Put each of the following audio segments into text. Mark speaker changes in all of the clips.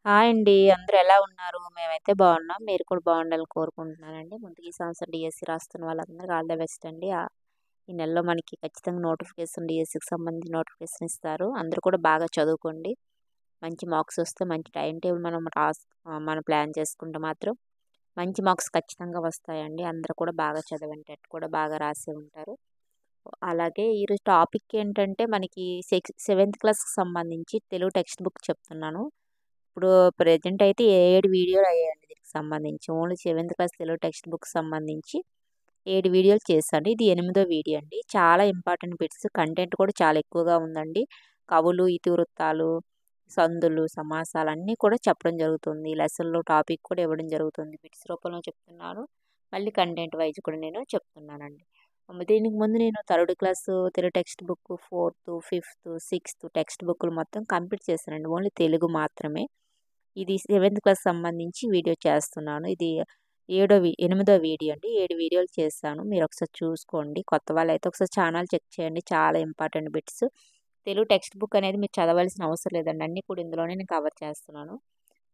Speaker 1: Hi అండి. అందరూ ఎలా ఉన్నారు? మేమైతే బాగున్నాం. మీరు కూడా బాగుండాలని కోరుకుంటున్నానండి. ముందుగా ఈ సంవత్సరం డీఎస్సీ రాస్తున్న వాళ్ళందరికీ ఆల్ ద బెస్ట్ అండి. ఈ నెలలో మనకి ఖచ్చితంగా నోటిఫికేషన్ డీఎస్సీకి సంబంధించి నోటిఫికేషన్ ఇస్తారు. అందరూ కూడా బాగా చదువుకోండి. మంచి మార్క్స్ వస్తే మంచి టైం టేబుల్ మనం ప్లాన్ చేసుకుంటే మాత్రం మంచి మార్క్స్ ఖచ్చితంగా వస్తాయండి. అందరూ కూడా బాగా చదవండి. టెట్ కూడా బాగా రాసి ఉంటారు. అలాగే ఈరోజు టాపిక్ ఏంటంటే మనకి సెవెంత్ క్లాస్కి సంబంధించి తెలుగు టెక్స్ట్ బుక్ చెప్తున్నాను. ఇప్పుడు ప్రెజెంట్ అయితే 7 వీడియోలు అయ్యాయండి దీనికి సంబంధించి. Only seventh class Telugu text book సంబంధించి 7 వీడియోలు చేశాను. ఇది 8వ వీడియో అండి. చాలా ఇంపార్టెంట్ బిట్స్, కంటెంట్ కూడా చాలా ఎక్కువగా ఉందండి. కవులు, ఇతివృత్తాలు, సందులు, సమాసాలు అన్నీ కూడా చెప్పడం జరుగుతుంది. లెసన్‌లో టాపిక్ కూడా ఇవ్వడం జరుగుతుంది. బిట్స్ రూపంలో చెప్తున్నాను. మళ్ళీ కంటెంట్ వైజ్ కూడా నేను చెప్తున్నానండి. దీనికి ముందు నేను third class Telugu text book, fourth, fifth, sixth text బుక్‌లు మొత్తం కంప్లీట్ చేశానండి. ఓన్లీ తెలుగు మాత్రమే. ఇది సెవెంత్ క్లాస్ సంబంధించి వీడియో చేస్తున్నాను. ఇది 8వ వీడియో అండి. 7 వీడియోలు చేశాను. మీరు ఒకసారి చూసుకోండి. కొత్త వాళ్ళైతే ఒకసారి ఛానల్ చెక్ చేయండి. చాలా important bits. Telugu text book అనేది మీరు చదవాల్సిన అవసరం లేదండి. అన్నీ కూడా ఇందులోనే నేను కవర్ చేస్తున్నాను.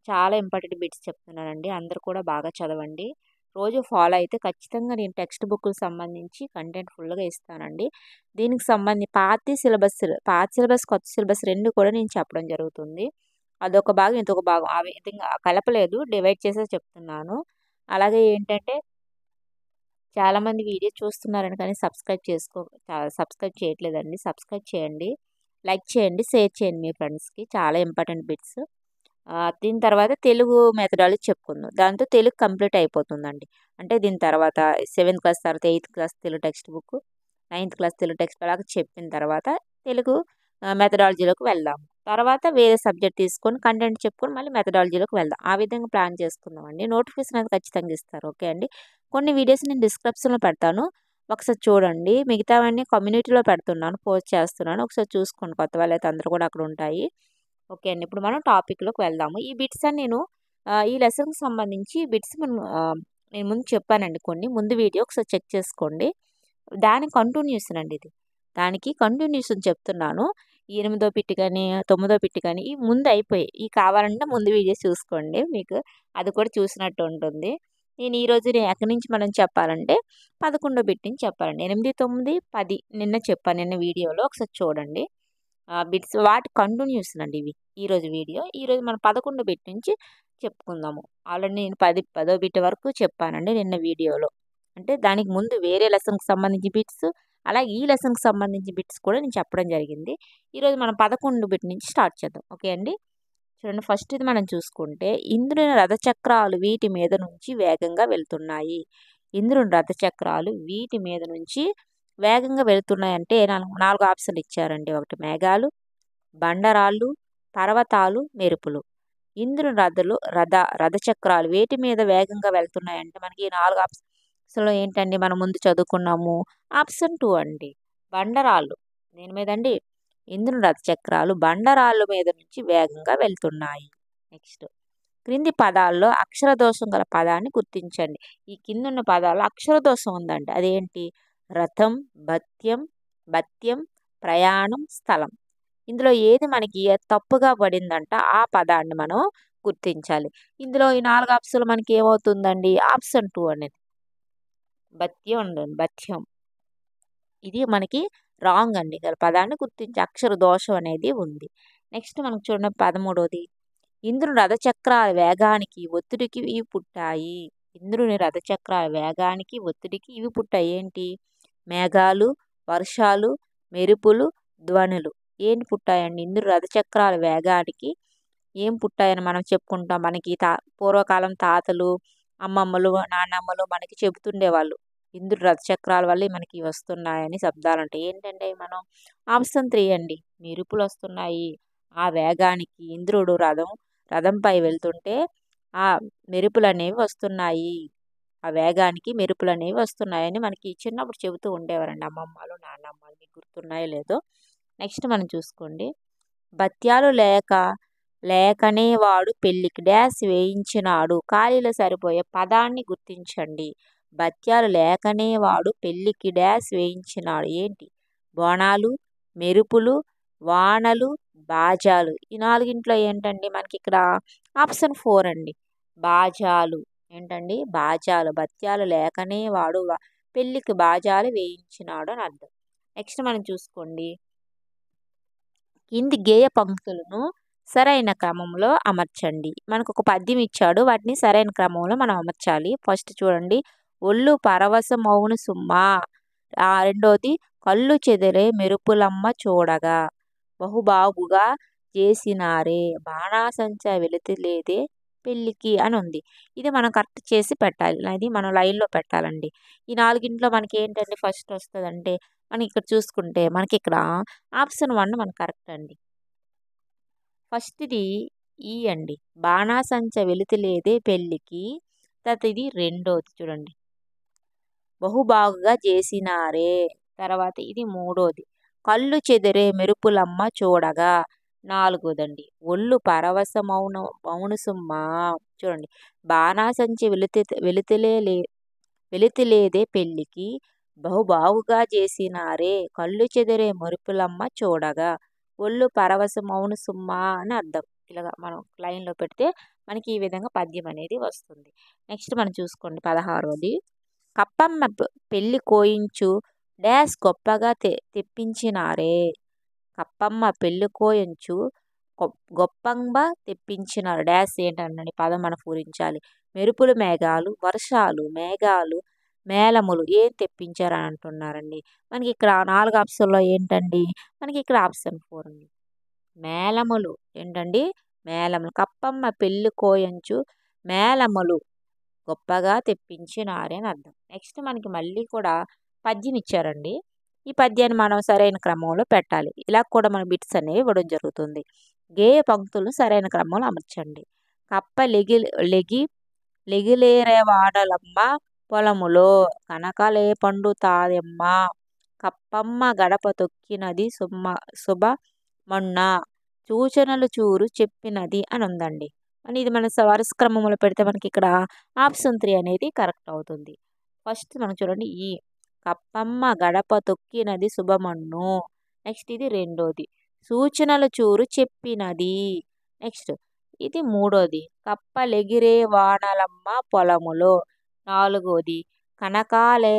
Speaker 1: చాలా ఇంపార్టెంట్ బిట్స్ చెప్తున్నానండి. అందరూ కూడా బాగా చదవండి. రోజు ఫాలో అయితే ఖచ్చితంగా నేను టెక్స్ట్ బుక్‌కి సంబంధించి కంటెంట్ ఫుల్‌గా ఇస్తానండి. దీనికి పాత సిలబస్, కొత్త సిలబస్ 2 కూడా నేను చెప్పడం జరుగుతుంది. అదొక భాగం, ఇదొక భాగం. ఆ విధంగా కలపలేదు. డివైడ్ చేసే చెప్తున్నాను. అలాగే ఏంటంటే చాలామంది వీడియో చూస్తున్నారని కానీ సబ్స్క్రైబ్ చేయట్లేదండి. సబ్స్క్రైబ్ చేయండి. లైక్ చేయండి. షేర్ చేయండి మీ ఫ్రెండ్స్‌కి. చాలా ఇంపార్టెంట్ బిట్స్. దీని తర్వాత తెలుగు మెథడాలజీ చెప్పుకుందాం. దాంతో తెలుగు కంప్లీట్ అయిపోతుందండి. అంటే దీని తర్వాత 7th క్లాస్ తర్వాత 8th class Telugu text book, 9th class Telugu text అలాగా చెప్పిన తర్వాత తెలుగు మెథడాలజీలోకి వెళ్దాం. తర్వాత వేరే సబ్జెక్ట్ తీసుకొని కంటెంట్ చెప్పుకొని మళ్ళీ మెథడాలజీలోకి వెళ్దాం. ఆ విధంగా ప్లాన్ చేసుకుందామండి. నోటిఫికేషన్ అనేది ఖచ్చితంగా ఇస్తారు. ఓకే అండి. కొన్ని వీడియోస్ నేను డిస్క్రిప్షన్‌లో పెడతాను. ఒకసారి చూడండి. మిగతావన్నీ కమ్యూనిటీలో పెడుతున్నాను. పోస్ట్ చేస్తున్నాను. ఒకసారి చూసుకోండి. కొత్త వాళ్ళైతే అందరూ కూడా అక్కడ ఉంటాయి. ఓకే అండి. ఇప్పుడు మనం టాపిక్‌లోకి వెళ్దాము. ఈ బిట్స్ అని ఈ లెసన్‌కి సంబంధించి నేను ముందు చెప్పానండి కొన్ని. ముందు వీడియో ఒకసారి చెక్ చేసుకోండి. దాని కంటిన్యూషన్ అండి ఇది. దానికి కంటిన్యూషన్ చెప్తున్నాను. ఈ 8దో బిట్ గాని, 9దో బిట్ గాని ఇవి ముందు అయిపోయాయి. ఇయి కావాలంటే ముందు వీడియో చూసుకోండి. మీకు అది కూడా చూసినట్టు ఉంటుంది. నేను ఎక్కడి నుంచి మనం చెప్పాలంటే 11దో బిట్ నుంచి చెప్పాలండి. 8, 9, 10 నిన్న చెప్పాను. నిన్న వీడియోలో ఒకసారి చూడండి. బిట్స్ వాటి కంటిన్యూషన్ అండి ఇవి. ఈరోజు వీడియో. ఈరోజు మనం 11 బిట్ నుంచి చెప్పుకుందాము. ఆల్రెడీ నేను 10వ బిట్ వరకు చెప్పానండి నిన్న వీడియోలో. అంటే దానికి ముందు వేరే లెసన్‌కి సంబంధించి బిట్స్, అలాగే ఈ లెసన్‌కి సంబంధించి బిట్స్ కూడా నేను చెప్పడం జరిగింది. ఈరోజు మనం 11 బిట్ నుంచి స్టార్ట్ చేద్దాం. ఓకే అండి. చూడండి, ఫస్ట్ ఇది మనం చూసుకుంటే ఇంద్రుని రథచక్రాలు వీటి మీద నుంచి వేగంగా వెళ్తున్నాయి. ఇంద్రుని రథచక్రాలు వీటి మీద నుంచి వేగంగా వెళ్తున్నాయంటే 4 ఆప్షన్లు ఇచ్చారండి. ఒకటి మేఘాలు, బండరాళ్ళు, పర్వతాలు, మెరుపులు. ఇంద్రుని రథచక్రాలు వేటి మీద వేగంగా వెళ్తున్నాయంటే మనకి ఈ 4 ఆప్షన్‌లో ఏంటండి మనం ముందు చదువుకున్నాము. ఆప్షన్ 2 అండి. బండరాళ్ళు. దేని మీదండి? ఇంద్రుని రథచక్రాలు బండరాళ్ళ మీద నుంచి వేగంగా వెళ్తున్నాయి. నెక్స్ట్, క్రింది పదాల్లో అక్షర దోషం గల పదాన్ని గుర్తించండి. ఈ కిందున్న పదాల్లో అక్షర దోషం ఉందండి. అదేంటి? రథం, భత్యం, భత్యం, ప్రయాణం, స్థలం. ఇందులో ఏది మనకి తప్పుగా పడిందంట ఆ పదాన్ని మనం గుర్తించాలి. ఇందులో ఈ 4 ఆప్షన్లు మనకి ఏమవుతుందండి? ఆప్షన్ 2 అనేది భత్యం ఉండండి. భత్యం. ఇది మనకి రాంగ్ అండి. గల పదాన్ని గుర్తించి అక్షర దోషం అనేది ఉంది. నెక్స్ట్ మనకు చూడండి 13వది. ఇంద్రుని రథచక్రాల వేగానికి ఒత్తిడికి ఇవి పుట్టాయి. ఇంద్రుని రథచక్రాల వేగానికి ఒత్తిడికి ఇవి పుట్టాయి. ఏంటి? మేఘాలు, వర్షాలు, మెరుపులు, ధ్వనులు. ఏంటి పుట్టాయండి? ఇంద్రుని రథచక్రాల వేగానికి ఏం పుట్టాయని మనం చెప్పుకుంటాం. మనకి పూర్వకాలం తాతలు, అమ్మమ్మలు, నాన్నమ్మలు మనకి చెబుతుండేవాళ్ళు. ఇంద్రుడి రథచక్రాల వల్లే మనకి వస్తున్నాయని శబ్దాలుంటాయి. ఏంటంటే మనం ఆప్షన్ 3 అండి. మెరుపులొస్తున్నాయి. ఆ వేగానికి ఇంద్రుడు రథంపై వెళ్తుంటే ఆ మెరుపులనేవి వస్తున్నాయి. ఆ వేగానికి మెరుపులనేవి వస్తున్నాయని మనకి చిన్నప్పుడు చెబుతూ ఉండేవారండి అమ్మమ్మలు, నాన్నమ్మలు. మీకు గుర్తున్నాయో లేదో. నెక్స్ట్ మనం చూసుకోండి. భత్యాలు లేకనే వాడు పెళ్ళికి డాష్ వేయించినాడు. ఖాళీలో సరిపోయే పదాన్ని గుర్తించండి. భత్యాలు లేకనే వాడు పెళ్ళికి డాష్ వేయించినాడు. ఏంటి? బోనాలు, మెరుపులు, వానలు, బాజాలు. ఈ నాలుగింట్లో ఏంటండి మనకి ఇక్కడ ఆప్షన్ 4 అండి. బాజాలు ఏంటండి? బాజాలు. బత్యాలు లేకనే వాడు పెళ్ళికి బాజాలు వేయించినాడు అని అర్థం. నెక్స్ట్ మనం చూసుకోండి. కింది గేయ పంక్తులను సరైన క్రమంలో అమర్చండి. మనకు ఒక పద్యం ఇచ్చాడు. వాటిని సరైన క్రమంలో మనం అమర్చాలి. ఫస్ట్ చూడండి. ఒళ్ళు పరవశమౌను సుమ్మా. రెండోది కళ్ళు చెదిరే మెరుపులమ్మ చూడగా. బహుబాగుగా చేసినారే బాణాసంచ వెలితిలేదే పెళ్ళికి అని ఉంది. ఇది మనం కరెక్ట్ చేసి పెట్టాలి. అది మనం లైన్లో పెట్టాలండి. ఈ నాలుగింట్లో మనకి ఏంటంటే ఫస్ట్ వస్తుందంటే మనం ఇక్కడ చూసుకుంటే మనకి ఇక్కడ ఆప్షన్ 1 మనకు కరెక్ట్ అండి. ఫస్ట్‌ది ఈ అండి. బాణాసంచ వెలితిలేదే పెళ్ళికి. తర్వాత ఇది రెండోది చూడండి. బహుబాగుగా చేసినారే. తర్వాత ఇది మూడోది. కళ్ళు చెదిరే మెరుపులమ్మ చూడగా. నాలుగోదండి. ఒళ్ళు పరవశమౌను మౌను సుమ్మా. చూడండి. బాణాసంచి వెలితిలేదే పెళ్ళికి బహుబాగుగా చేసినారే కళ్ళు చెదిరే మెరుపులమ్మ చూడగా. ఒళ్ళు పరవశమౌను సుమ్మా అని అర్థం. ఇలాగా మనం లైన్‌లో పెడితే మనకి ఈ విధంగా పద్యం అనేది వస్తుంది. నెక్స్ట్ మనం చూసుకోండి 16వది. కప్పమ్మ పెళ్ళి కోయించు డాష్ గొప్పగా తెప్పించినారే. కప్పమ్మ పెళ్ళి కోయించు గొప్పంగా తెప్పించినారు. డాష్ ఏంటంటే పదం మనం పూరించాలి. మెరుపులు మేఘాలు, వర్షాలు, మేఘాలు, మేళములు ఏం తెప్పించారని అంటున్నారండి. మనకి ఇక్కడ 4 ఆప్షన్‌లో ఏంటండి? మనకి ఇక్కడ ఆప్షన్ 4 ఉంది. మేళములు ఏంటండి? మేళములు. కప్పమ్మ పెళ్ళి కోయించు మేళములు గొప్పగా తెప్పించినారే అని అర్థం. నెక్స్ట్ మనకి మళ్ళీ కూడా పద్యం ఇచ్చారండి. ఈ పద్యాన్ని మనం సరైన క్రమంలో పెట్టాలి. ఇలా కూడా మన బిట్స్ అనేవి ఇవ్వడం జరుగుతుంది. గేయ పంక్తులను సరైన క్రమంలో అమర్చండి. కప్ప లెగిలేరవాడలమ్మ పొలములో కనకలే పండుతాయమ్మ. కప్పమ్మ గడప తొక్కినది శుభ మొన్న సూచనలు చూరు చెప్పినది అని ఉందండి. అని ఇది మన వరుస క్రమంలో పెడితే మనకి ఇక్కడ ఆప్షన్ 3 అనేది కరెక్ట్ అవుతుంది. ఫస్ట్ మనం చూడండి ఈ కప్పమ్మ గడప తొక్కినది శుభమన్ను. నెక్స్ట్ ఇది రెండోది. సూచనలు చూరు చెప్పినది. నెక్స్ట్ ఇది మూడోది. కప్పలెగిరే వానలమ్మ పొలములో. నాలుగోది. కనకాలే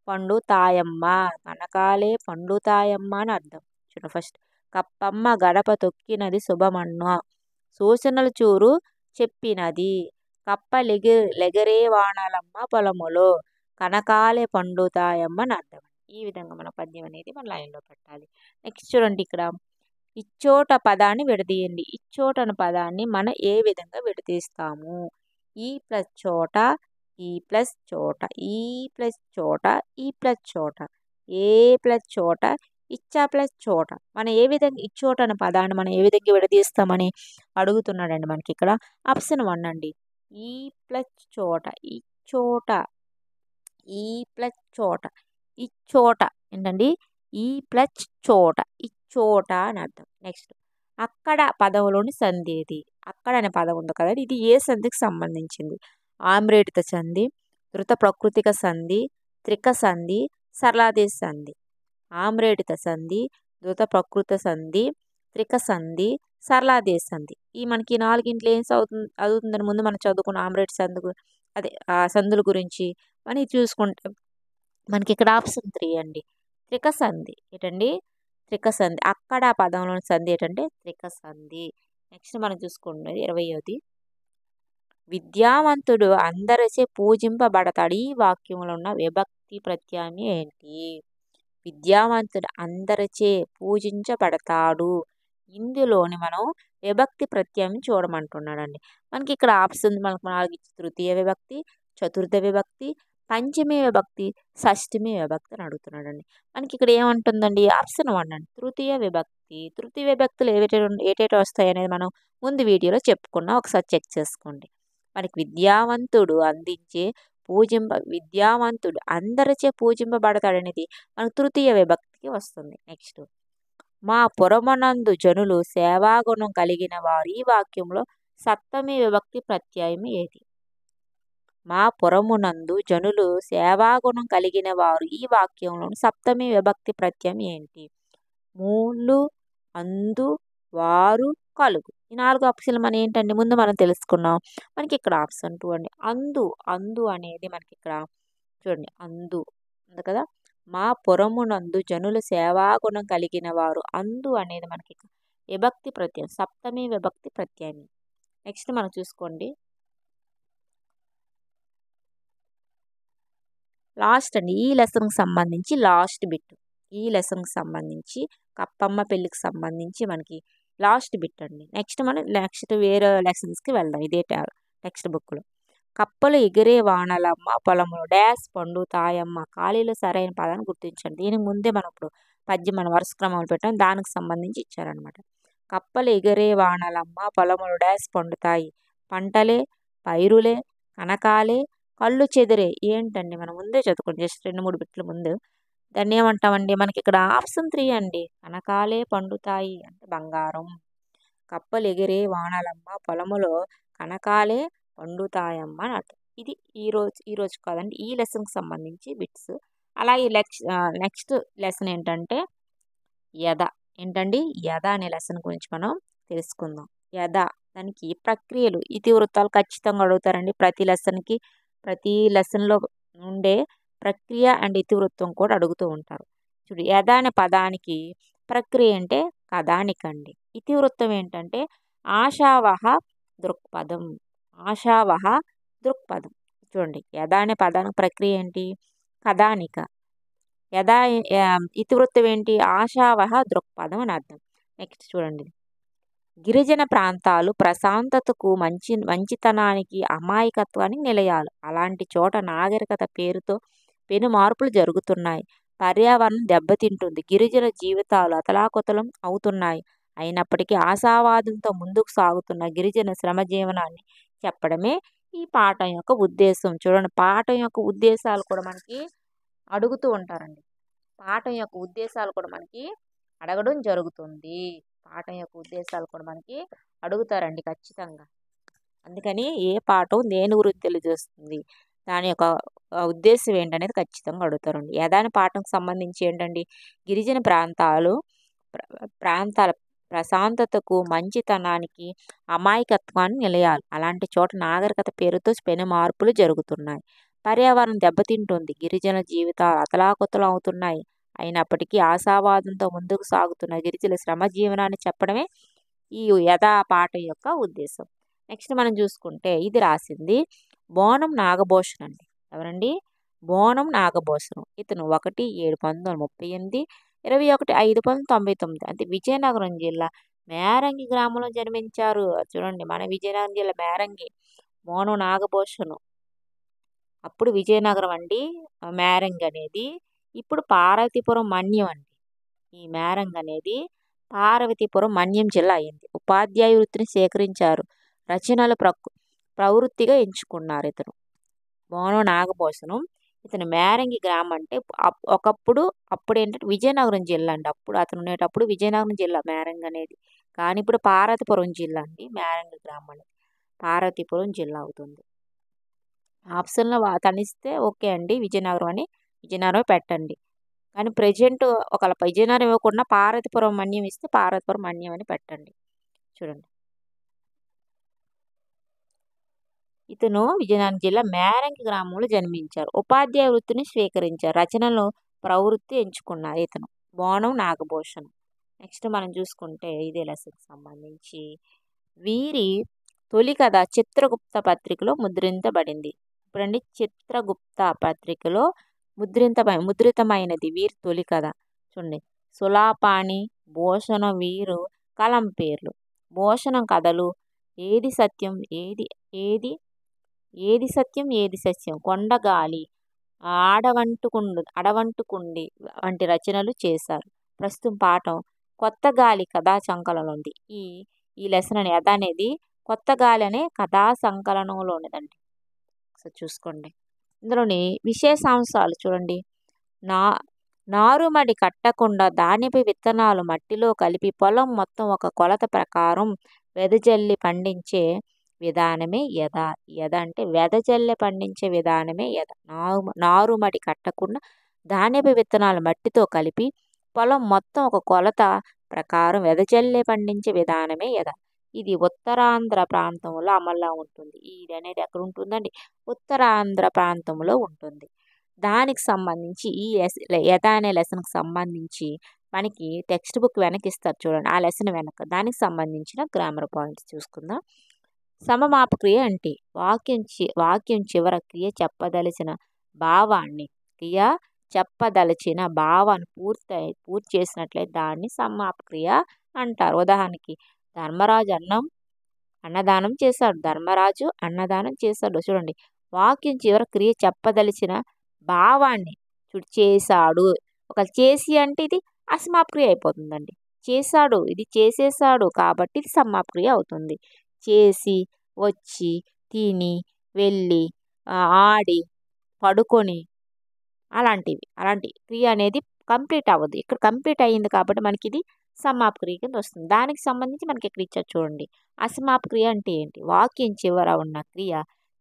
Speaker 1: పండుతాయమ్మ. కనకాలే పండుతాయమ్మ అని అర్థం. చూడండి ఫస్ట్. కప్పమ్మ గడప తొక్కినది శుభమన్ను. సూచనలు చూరు చెప్పినది. లెగరే వానలమ్మ పొలములో. కనకాలే పండుతాయమ్మ అని అర్థం. ఈ విధంగా మన పద్యం అనేది మన లైన్లో పెట్టాలి. నెక్స్ట్ చూడండి ఇక్కడ ఇచ్చోట పదాన్ని విడదీయండి. ఇచ్చోట అనే పదాన్ని మనం ఏ విధంగా విడదీస్తాము? ఈ ప్లస్ చోట, ఈ ప్లస్ చోట, ఈ ప్లస్ చోట, ఈ ప్లస్ చోట, ఏ ప్లస్ చోట, ఇచ్చా ప్లస్ చోట. మనం ఏ విధంగా ఇచ్చోట అనే పదాన్ని మనం ఏ విధంగా విడదీస్తామని అడుగుతున్నాడండి మనకి ఇక్కడ. ఆప్షన్ 1 అండి. ఈ ప్లస్ చోట, ఇచ్చోట, ఈ ప్లస్ చోట, ఇచ్చోట ఏంటండి? ఈ ప్లస్ చోట, ఇచ్చోట అని అర్థం. నెక్స్ట్ అక్కడ పదంలోని సంధి ఏది? అక్కడ అనే పదం ఉంది కదా, ఇది ఏ సంధికి సంబంధించింది? ఆమ్రేడిత సంధి, ధృత ప్రకృతిక సంధి, త్రిక సంధి, సరళాదేశ సంధి. ఆమ్రేడిత సంధి, ధృత ప్రకృత సంధి, త్రిక సంధి, సరళాదేశ సంధి. ఈ మనకి నాలుగింట్లో ఏం అవుతుందని ముందు మనం చదువుకున్న ఆమ్రేడ్ సంధి అదే ఆ సంధుల గురించి మనం చూసుకుంటే మనకి ఇక్కడ ఆప్షన్ 3 అండి. త్రిక సంధి ఏంటండి? త్రిక సంధి. అక్కడ పదంలోని సంధి ఏంటంటే త్రిక సంధి. నెక్స్ట్ మనం చూసుకున్నది 20వది. విద్యావంతుడు అందరిచే పూజింపబడతాడు. ఈ వాక్యంలో ఉన్న విభక్తి ప్రత్యయం ఏంటి? విద్యావంతుడు అందరిచే పూజించబడతాడు. ఇందులోని మనం విభక్తి ప్రత్యయం చూడమంటున్నాడండి. మనకి ఇక్కడ ఆప్షన్ మనకు 4 తృతీయ విభక్తి, చతుర్థ విభక్తి, పంచమీ విభక్తి, షష్ఠమి విభక్తి అని అడుగుతున్నాడండి. మనకి ఇక్కడ ఏమంటుందండి? ఆప్షన్ 1 అండి. తృతీయ విభక్తి. తృతీయ విభక్తులు ఏటేటి వస్తాయి అనేది మనం ముందు వీడియోలో చెప్పుకున్నాం. ఒకసారి చెక్ చేసుకోండి. మనకి విద్యావంతుడు అందరిచే పూజింపబడతాడు అనేది మనకు తృతీయ విభక్తికి వస్తుంది. నెక్స్ట్ మా పురమునందు జనులు సేవాగుణం కలిగిన వారు. ఈ వాక్యంలో సప్తమి విభక్తి ప్రత్యయం ఏది? మా పురమునందు జనులు సేవాగుణం కలిగిన వారు. ఈ వాక్యంలో సప్తమి విభక్తి ప్రత్యయం ఏంటి? మూళ్ళు అందు, వారు, కలుగు. ఈ 4 ఆప్షన్లు మనం ఏంటండి ముందు మనం తెలుసుకున్నాం. మనకి ఇక్కడ ఆప్షన్ 2 అండి. అందు, అందు అనేది మనకి ఇక్కడ చూడండి అందు ఉంది కదా. మా పురమునందు జనులు సేవాగుణం కలిగిన వారు. అందు అనేది మనకి విభక్తి ప్రత్యయం, సప్తమి విభక్తి ప్రత్యయం. నెక్స్ట్ మనం చూసుకోండి లాస్ట్ అండి. ఈ లెసన్కి సంబంధించి లాస్ట్ బిట్. ఈ లెసన్కి సంబంధించి కప్పమ్మ పెళ్ళికి సంబంధించి మనకి లాస్ట్ బిట్ అండి. నెక్స్ట్ వేరే లెసన్స్కి వెళ్దాం ఇదే టెక్స్ట్ బుక్లో. కప్పలు ఎగిరే వానలమ్మ పొలములు డాష్ పండుతాయమ్మ. ఖాళీలో సరైన పదాన్ని గుర్తించండి. దీనికి ముందే మనం ఇప్పుడు పద్యం మన వరుస క్రమంలో పెట్టాం, దానికి సంబంధించి ఇచ్చారనమాట. కప్పలు ఎగిరే వానలమ్మ పొలములు డాష్ పండుతాయి. పంటలే, పైరులే, కనకాలే, కళ్ళు చెదిరే. ఏంటండి మనం ముందే చదువుకోండి, జస్ట్ 2-3 బిట్ల ముందు. దాన్ని ఏమంటామండి, మనకి ఇక్కడ ఆప్షన్ 3 అండి. కనకాలే పండుతాయి అంటే బంగారం. కప్పలు ఎగిరే వానలమ్మ పొలములో కనకాలే పండుతాయమ్మ అని అర్థం. ఇది ఈరోజు కాదండి, ఈ లెసన్కి సంబంధించి బిట్స్. అలాగే నెక్స్ట్ లెసన్ ఏంటంటే యథ. ఏంటండి యథ అనే లెసన్ గురించి మనం తెలుసుకుందాం. యథ దానికి ప్రక్రియలు, ఇతివృత్తాలు ఖచ్చితంగా అడుగుతారండి. ప్రతి లెసన్లో ఉండే ప్రక్రియ అండ్ ఇతివృత్తం కూడా అడుగుతూ ఉంటారు. చూడు, యథ అనే పదానికి ప్రక్రియ అంటే కథానిక అండి. ఇతివృత్తం ఏంటంటే ఆశావహ దృక్పథం. ఆశావహ దృక్పథం. చూడండి, యథ అనే పదానికి ప్రక్రియ ఏంటి, కథానిక. ఇతివృత్తం ఏంటి, ఆశావహ దృక్పథం అని అర్థం. నెక్స్ట్ చూడండి, గిరిజన ప్రాంతాలు ప్రశాంతతకు, మంచితనానికి, అమాయకత్వానికి నిలయాలు. అలాంటి చోట నాగరికత పేరుతో పెను మార్పులు జరుగుతున్నాయి. పర్యావరణం దెబ్బతింటుంది. గిరిజన జీవితాలు అతలాకుతలం అవుతున్నాయి. అయినప్పటికీ ఆశావాదంతో ముందుకు సాగుతున్న గిరిజన శ్రమజీవనాన్ని చెప్పడమే ఈ పాఠం యొక్క ఉద్దేశం. చూడండి, పాఠం యొక్క ఉద్దేశాలు కూడా మనకి అడుగుతూ ఉంటారండి. పాఠం యొక్క ఉద్దేశాలు కూడా మనకి అడగడం జరుగుతుంది. పాఠం యొక్క ఉద్దేశాలు కూడా మనకి అడుగుతారండి ఖచ్చితంగా. అందుకని ఏ పాఠం దేని గురించి తెలియజేస్తుంది, దాని యొక్క ఉద్దేశం ఏంటనేది ఖచ్చితంగా అడుగుతారండి. యథాని పాఠంకి సంబంధించి ఏంటండి, గిరిజన ప్రాంతాల ప్రశాంతతకు, మంచితనానికి, అమాయకత్వాన్ని నిలయాలు. అలాంటి చోట నాగరికత పేరుతో పెను మార్పులు జరుగుతున్నాయి. పర్యావరణం దెబ్బతింటుంది. గిరిజన జీవితాలు అతలాకుతలం అవుతున్నాయి. అయినప్పటికీ ఆశావాదంతో ముందుకు సాగుతున్న గిరిజన శ్రమ జీవనాన్ని చెప్పడమే ఈ యథా పాఠం యొక్క ఉద్దేశం. నెక్స్ట్ మనం చూసుకుంటే ఇది రాసింది బోనం నాగభూషణం అండి. ఎవరండి, బోనం నాగభూషణం. ఇతను 1/7/1938, 21/5/1999 అంటే విజయనగరం జిల్లా మేరంగి గ్రామంలో జన్మించారు. చూడండి, మన విజయనగరం జిల్లా మేరంగి. బోనం నాగభూషణం అప్పుడు విజయనగరం అండి, మేరంగి అనేది ఇప్పుడు పార్వతీపురం మన్యం అండి. ఈ మేరంగి అనేది పార్వతీపురం మన్యం జిల్లా అయింది. ఉపాధ్యాయ వృత్తిని స్వీకరించారు. రచనలు ప్రవృత్తిగా ఎంచుకున్నారు ఇతను. బోనం నాగభూషణం. ఇతను మేరంగి గ్రామం అంటే అప్పుడు ఏంటంటే విజయనగరం జిల్లా అండి. అప్పుడు అతను ఉండేటప్పుడు విజయనగరం జిల్లా మేరంగి అనేది. కానీ ఇప్పుడు పార్వతీపురం జిల్లా అండి. మేరంగి గ్రామం అనేది పార్వతీపురం జిల్లా అవుతుంది. ఆప్షన్లో తనిస్తే ఓకే అండి, విజయనగరం పెట్టండి. కానీ ప్రజెంట్ ఒకవేళ విజయనగరం ఇవ్వకుండా పార్వతీపురం మన్యం ఇస్తే పార్వతీపురం మన్యం అని పెట్టండి. చూడండి, ఇతను విజయనగరం జిల్లా మేరంగి గ్రామంలో జన్మించారు. ఉపాధ్యాయ వృత్తిని స్వీకరించారు. రచనలు ప్రవృత్తి ఎంచుకున్నారు ఇతను, బోనం నాగభూషణం. నెక్స్ట్ మనం చూసుకుంటే ఇదే లెసన్కి సంబంధించి వీరి తొలి కథ చిత్రగుప్త పత్రికలో ముద్రించబడింది. ఇప్పుడండి చిత్రగుప్త పత్రికలో ముద్రితమైనది వీరి తొలి కథ. చూడండి, సులాపాణి, భూషణం వీరు కలం పేర్లు. భూషణం కథలు ఏది సత్యం ఏది సత్యం, కొండగాలి, అడవంటుకుండి వంటి రచనలు చేశారు. ప్రస్తుతం పాఠం కొత్త గాలి కథా సంకలనం ఉంది. ఈ లెసన్ యథ అనేది కొత్త గాలి అనే కథా సంకలనంలో ఉన్నదండి. సో చూసుకోండి, ఇందులోని విశేషాంశాలు చూడండి. నారుమడి కట్టకుండా ధాన్యపు విత్తనాలు మట్టిలో కలిపి పొలం మొత్తం ఒక కొలత ప్రకారం వెదజల్లి పండించే విధానమే యథ. యథ అంటే వెదజల్లి పండించే విధానమే యథ. నారుమడి కట్టకుండా ధాన్యపు విత్తనాలు మట్టితో కలిపి పొలం మొత్తం ఒక కొలత ప్రకారం వెదజల్లే పండించే విధానమే ఎద. ఇది ఉత్తరాంధ్ర ప్రాంతంలో అమల్లో ఉంటుంది. ఇది అనేది ఎక్కడ ఉంటుందండి? ఉత్తరాంధ్ర ప్రాంతంలో ఉంటుంది. దానికి సంబంధించి ఈ ఎద అనే లెసన్కి సంబంధించి మనకి టెక్స్ట్ బుక్ వెనకిస్తారు చూడండి. ఆ లెసన్ వెనక దానికి సంబంధించిన గ్రామర్ పాయింట్స్ చూసుకుందాం. సమమాప క్రియ అంటే వాక్యం చివర క్రియ చెప్పదలిచిన భావాన్ని పూర్తి చేసినట్లయితే దాన్ని సమాప క్రియ అంటారు. ఉదాహరణకి అన్నదానం చేశాడు. ధర్మరాజు అన్నదానం చేశాడు. చూడండి, వాక్యం చివర క్రియ చెప్పదలిచిన భావాన్ని చేశాడు. ఒక చేసి అంటే ఇది అసమాప క్రియ అయిపోతుందండి. చేశాడు, ఇది చేసేసాడు కాబట్టి ఇది సమాప క్రియ అవుతుంది. చేసి, వచ్చి, తిని, వెళ్ళి, ఆడి, పడుకొని అలాంటి క్రియ అనేది కంప్లీట్ అవ్వదు. ఇక్కడ కంప్లీట్ అయ్యింది కాబట్టి మనకి ఇది సమాప క్రియ కింద వస్తుంది. దానికి సంబంధించి మనకి ఇక్కడ ఇచ్చారు చూడండి. అసమాప క్రియ అంటే ఏంటి? వాక్యం చివర ఉన్న క్రియ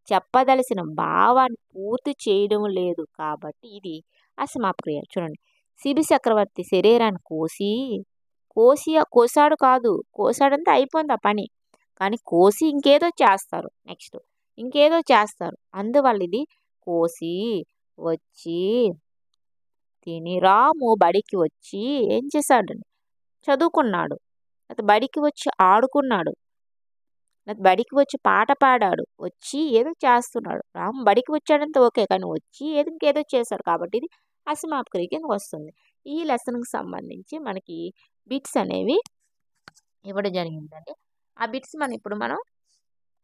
Speaker 1: చెప్పదలసిన భావాన్ని పూర్తి చేయడం లేదు కాబట్టి ఇది అసమాప క్రియ. చూడండి, శిబి చక్రవర్తి శరీరాన్ని కోసాడు కాదు, కోసాడంతా అయిపోయింది ఆ పని, కానీ కోసి ఇంకేదో చేస్తారు. నెక్స్ట్ ఇంకేదో చేస్తారు. అందువల్ల ఇది కోసి, వచ్చి, తిని. రాము బడికి వచ్చి ఏం చేశాడండి? చదువుకున్నాడు. అది బడికి వచ్చి ఆడుకున్నాడు. బడికి వచ్చి పాట పాడాడు. వచ్చి ఏదో చేస్తున్నాడు. రాము బడికి వచ్చాడంటే ఓకే, కానీ వచ్చి ఇంకేదో చేశాడు కాబట్టి ఇది అసమాప క్రియ కింద వస్తుంది. ఈ లెసన్కి సంబంధించి మనకి బిట్స్ అనేవి ఇవ్వడం జరిగిందండి. ఆ బిట్స్ ఇప్పుడు మనం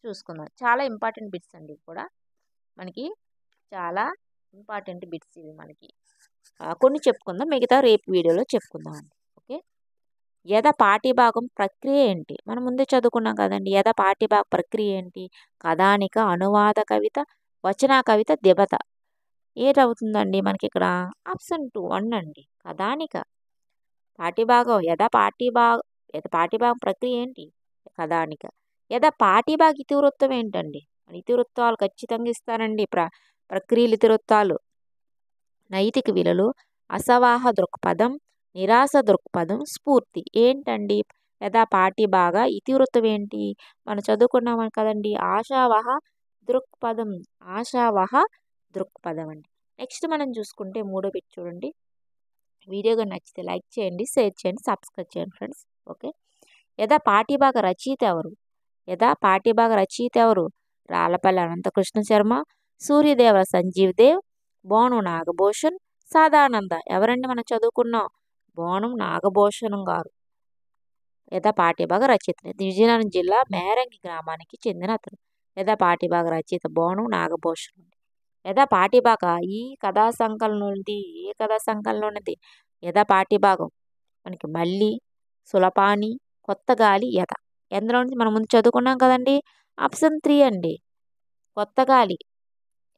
Speaker 1: చూసుకుందాం. చాలా ఇంపార్టెంట్ బిట్స్ అండి. కూడా మనకి చాలా ఇంపార్టెంట్ బిట్స్ ఇవి. మనకి కొన్ని చెప్పుకుందాం, మిగతా రేపు వీడియోలో చెప్పుకుందాం అండి. ఓకే, యథ పాఠ్యభాగం ప్రక్రియ ఏంటి? మనం ముందే చదువుకున్నాం కదండి. యథ పాఠ్యభాగ ప్రక్రియ ఏంటి? కథానిక, అనువాద కవిత, వచన కవిత, దిబత. ఏటవుతుందండి మనకి ఇక్కడ? ఆప్షన్ 1 అండి, కథానిక. పాఠ్యభాగం యథ పాఠ్యభాగం ప్రక్రియ ఏంటి? కథానిక. యథ పాఠ్యభాగ ఇతివృత్తం ఏంటండి? ఇతివృత్తాలు ఖచ్చితంగా ఇస్తారండి. ప్రక్రియలు ఇతివృత్తాలు. నైతిక విలువలు, అసవాహ దృక్పథం, నిరాశ దృక్పథం, స్ఫూర్తి. ఏంటండి యథా పాఠ్యభాగ ఇతివృత్తం ఏంటి? మనం చదువుకున్నాం కదండి, ఆశావహ దృక్పథం. అండి. నెక్స్ట్ మనం చూసుకుంటే మూడో బిట్ చూడండి. వీడియో కానీ నచ్చితే లైక్ చేయండి, షేర్ చేయండి, సబ్స్క్రైబ్ చేయండి ఫ్రెండ్స్. ఓకే, యథా పాఠ్యభాగ రచయిత ఎవరు? రాళ్ళపల్లి అనంతకృష్ణ శర్మ, సూర్యదేవర సంజీవ్ దేవ్, బోనం నాగభూషణ్, సదానంద. ఎవరండి మనం చదువుకున్నాం? బోనం నాగభూషణం గారు. యథా పాఠ్యభాగ రచయిత విజయనగరం జిల్లా మేరంగి గ్రామానికి చెందిన అతను. యథా పాఠ్యభాగ రచయిత బోనం నాగభూషణం. యథా పాఠ్యభాగ ఏ కథా సంకలనం ఉన్నది? యథా పాఠ్యభాగం మనకి మళ్ళీ, సులపాని, కొత్త గాలి, యథ. ఎందులో నుంచి మనం ముందు చదువుకున్నాం కదండి. ఆప్షన్ 3 అండి, కొత్త గాలి.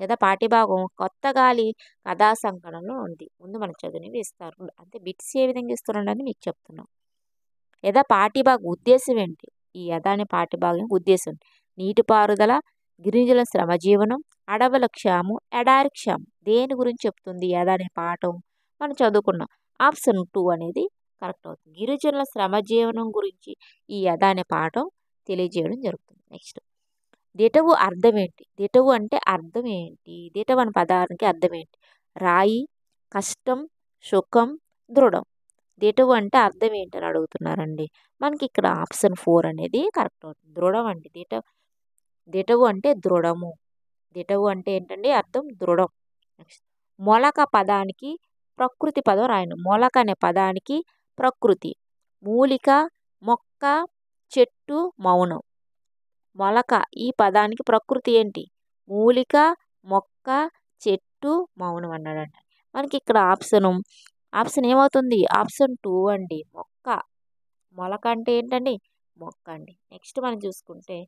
Speaker 1: యథా పాఠ్యభాగం కొత్త గాలి కథా సంకలనంలో ఉంది. ముందు మన చదువునివి ఇస్తారు. అంటే బిట్స్ ఏ విధంగా ఇస్తున్నారని మీకు చెప్తున్నాం. యథా పాఠ్యభాగ ఉద్దేశం ఏంటి? ఈ యథా అనే పాఠ్యభాగం ఉద్దేశం నీటిపారుదల, గిరిజనుల శ్రమజీవనం, అడవుల క్షామం, ఎడారి క్షామం. దేని గురించి చెప్తుంది యథా అనే పాఠం? మనం చదువుకున్నాం. ఆప్షన్ 2 అనేది కరెక్ట్ అవుతుంది. గిరిజనుల శ్రమజీవనం గురించి ఈ యథా అనే పాఠం తెలియజేయడం జరుగుతుంది. నెక్స్ట్, దిటవు అర్థం ఏంటి? దిటవు అంటే అర్థం ఏంటి? దిటవు అనే పదానికి అర్థం ఏంటి? రాయి, కష్టం, సుఖం, దృఢం. దిటవు అంటే అర్థం ఏంటని అడుగుతున్నారండి. మనకి ఇక్కడ ఆప్షన్ 4 అనేది కరెక్ట్ అవుతుంది. దృఢం అండి. దిటవు అంటే దృఢము. దిటవు అంటే ఏంటండి అర్థం? దృఢం. నెక్స్ట్, మొలక పదానికి ప్రకృతి పదం రాయండి. మొలక అనే పదానికి ప్రకృతి. మూలిక, మొక్క, చెట్టు, మౌనం. మొలక ఈ పదానికి ప్రకృతి ఏంటి? మూలిక, మొక్క, చెట్టు, మౌనం అన్నాడండి. మనకి ఇక్కడ ఆప్షన్ ఏమవుతుంది? ఆప్షన్ 2 అండి, మొక్క. మొలక అంటే ఏంటండి? మొక్క అండి. నెక్స్ట్ మనం చూసుకుంటే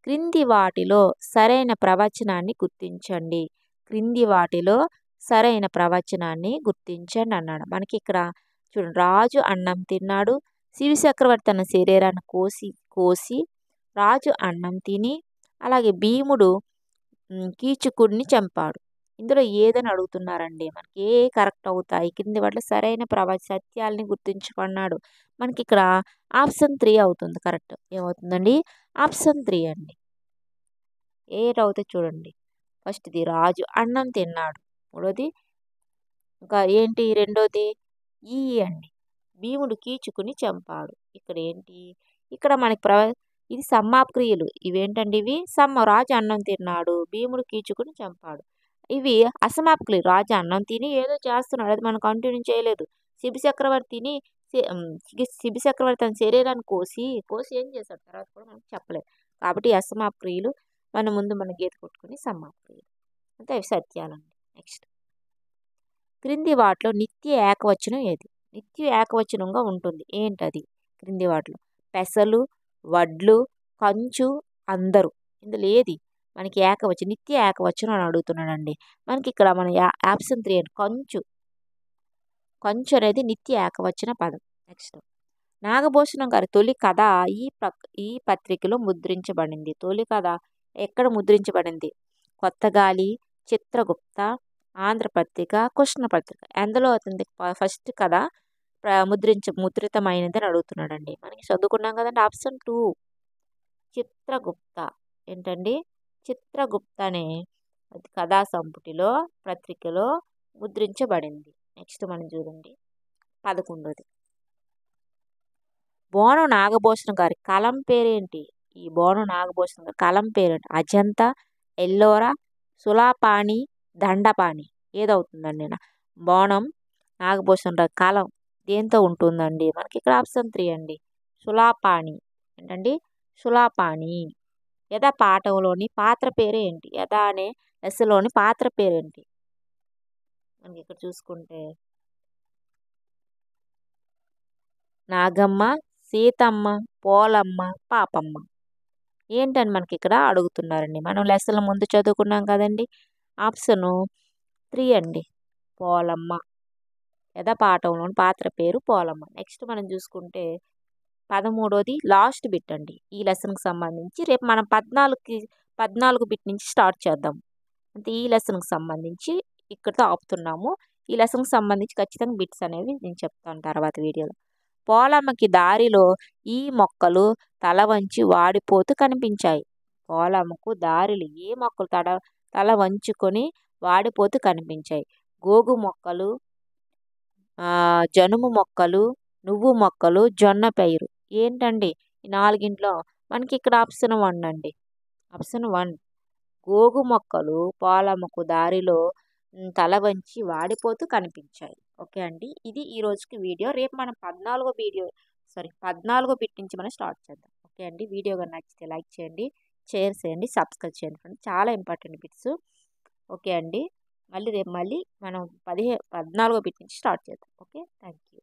Speaker 1: క్రింది వాటిలో సరైన ప్రవచనాన్ని గుర్తించండి. అన్నాడు. మనకి ఇక్కడ చూడండి, రాజు అన్నం తిన్నాడు. శివి చక్రవర్తి తన శరీరాన్ని కోసి రాజు అన్నం తిని, అలాగే భీముడు కీచకుడిని చంపాడు. ఇందులో ఏదని అడుగుతున్నారండి. మనకి ఏ కరెక్ట్ అవుతాయి కింది వాటిలో సరైన సత్యాలని గుర్తించుకున్నాడు. మనకి ఇక్కడ ఆప్షన్ 3 అవుతుంది కరెక్ట్. ఏమవుతుందండి? ఆప్షన్ 3 అండి. ఏటవుతుంది చూడండి. ఫస్ట్‌ది రాజు అన్నం తిన్నాడు. మూడోది ఇంకా ఏంటి రెండోది ఈ అండి. భీముడు కీచుకుని చంపాడు. ఇక్కడ ఏంటి? ఇక్కడ మనకి ఇది సమ్మాప్ క్రియలు. ఇవేంటండి ఇవి? రాజు అన్నం తిన్నాడు. భీముడు కీచుకుని చంపాడు. ఇవి అసమాప్ క్రియలు. రాజు అన్నం తిని ఏదో చేస్తున్నాడు. అది మనం కంటిన్యూ చేయలేదు. శిబి చక్రవర్తి తన శరీరాన్ని కోసి ఏం చేశాడు తర్వాత కూడా మనకు చెప్పలేదు. కాబట్టి అసమాప్ క్రియలు మన గీత కొట్టుకుని సమ్మాప్ క్రియలు. అంటే అవి సత్యాలండి. నెక్స్ట్ క్రింది వాటిలో నిత్య ఏకవచనం ఏది? నిత్య ఏకవచనంగా ఉంటుంది. ఏంటది? క్రింది వాటిలో పెసలు, వడ్లు, కంచు, అందరూ. ఇందులో ఏది మనకి నిత్య ఏకవచనం అని అడుగుతున్నాడండి. మనకి ఇక్కడ మన ఆప్షన్ 3 అండి. కంచు అనేది నిత్య ఏకవచన పదం. నెక్స్ట్ నాగభూషణం గారి తొలి కథ ఈ పత్రికలో ముద్రించబడింది. తొలి కథ ఎక్కడ ముద్రించబడింది? కొత్తగాలి, చిత్రగుప్త, ఆంధ్రపత్రిక, కృష్ణపత్రిక. ఎందులో అవుతుంది ఫస్ట్ కథ ముద్రితమైనది అని అడుగుతున్నాడండి. మనకి చదువుకున్నాం కదండి. ఆప్షన్ 2 చిత్రగుప్త. ఏంటండి? చిత్రగుప్త అనే కథా సంపుటిలో పత్రికలో ముద్రించబడింది. నెక్స్ట్ మనం చూడండి 11ది బోనం నాగభూషణం గారి కలం పేరేంటి? ఈ బోనం నాగభూషణం గారి కలం పేరేంటి? అజంతా, ఎల్లోరా, సులాపాణి, దండపాణి. ఏదవుతుందండి? బోనం నాగభూషణం గారి కలం దేంతో ఉంటుందండి? మనకి ఇక్కడ ఆప్షన్ 3 అండి. సులాపాణి. ఏంటండి? సులాపాణి. యథ పాఠంలోని పాత్ర పేరేంటి? యథ అనే లెస్సలోని పాత్ర పేరేంటి? మనకి ఇక్కడ చూసుకుంటే నాగమ్మ, సీతమ్మ, పోలమ్మ, పాపమ్మ. ఏంటని మనకి ఇక్కడ అడుగుతున్నారండి. మనం లెసన్ల ముందు చదువుకున్నాం కదండి. ఆప్షను 3 అండి. పోలమ్మ. యథ పాఠంలోని పాత్ర పేరు పోలమ్మ. నెక్స్ట్ మనం చూసుకుంటే 13ది లాస్ట్ బిట్ అండి. ఈ లెసన్కి సంబంధించి రేపు మనం 14 బిట్ నుంచి స్టార్ట్ చేద్దాం. అంటే ఈ లెసన్కి సంబంధించి ఇక్కడితో ఆపుతున్నాము. ఈ లెసన్కి సంబంధించి ఖచ్చితంగా బిట్స్ అనేవి నేను చెప్తాను తర్వాత వీడియోలో. పోలమ్మకి దారిలో ఈ మొక్కలు తల వంచి వాడిపోతూ కనిపించాయి. పోలమ్మకు దారిలో ఏ మొక్కలు తల వంచుకొని వాడిపోతూ కనిపించాయి? గోగు మొక్కలు, జనుము మొక్కలు, నువ్వు మొక్కలు, జొన్న పైరు. ఏంటండి ఈ 4గింట్లో? మనకి ఇక్కడ ఆప్షన్ 1 అండి. ఆప్షన్ 1 గోగు మొక్కలు పోలమ్మకు దారిలో తల వంచి వాడిపోతూ కనిపించాయి. ఓకే అండి. ఇది ఈ రోజుకి వీడియో. రేపు మనం 14 బిట్ నుంచి మనం స్టార్ట్ చేద్దాం. ఓకే అండి. వీడియో కానీ నచ్చితే లైక్ చేయండి, షేర్ చేయండి, సబ్స్క్రైబ్ చేయండి. చాలా ఇంపార్టెంట్ బిట్స్. ఓకే అండి. రేపు మనం 14 బిట్ నుంచి స్టార్ట్ చేద్దాం. ఓకే. Thank you.